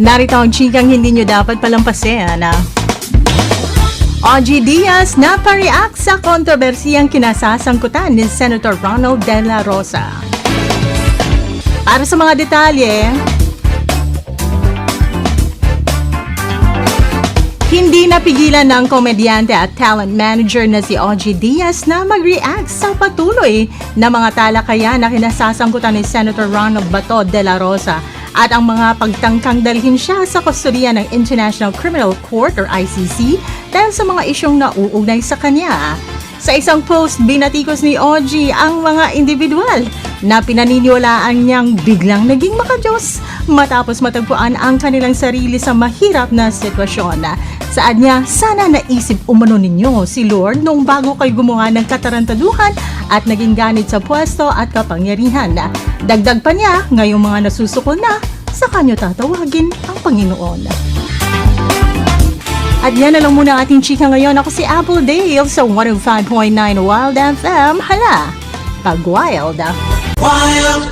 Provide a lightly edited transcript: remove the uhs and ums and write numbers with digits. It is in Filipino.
Narito ang chikang hindi nyo dapat palampasin. OG Diaz na pa-react sa kontrobersiyang kinasasangkutan ni Senator Ronald De La Rosa. Para sa mga detalye, hindi napigilan ng komedyante at talent manager na si OG Diaz na mag-react sa patuloy na mga talakayan na kinasasangkutan ni Senator Ronald Bato De La Rosa at ang mga pagtangkang dalhin siya sa kustodiya ng International Criminal Court or ICC dahil sa mga isyong nauugnay sa kanya. Sa isang post, binatikos ni OG ang mga individual na pinaniniwalaan niyang biglang naging makadiyos matapos matagpuan ang kanilang sarili sa mahirap na sitwasyon. Saad niya, sana naisip umano ninyo si Lord nung bago kayo gumawa ng katarantaduhan at naging ganit sa pwesto at kapangyarihan. Dagdag pa niya, ngayong mga nasusukol na, sa kanyo tatawagin ang Panginoon. At yan na lang muna ang ating chika ngayon. Ako si Apple Dale sa 105.9 Wild FM. Hala, pag Wild. Wild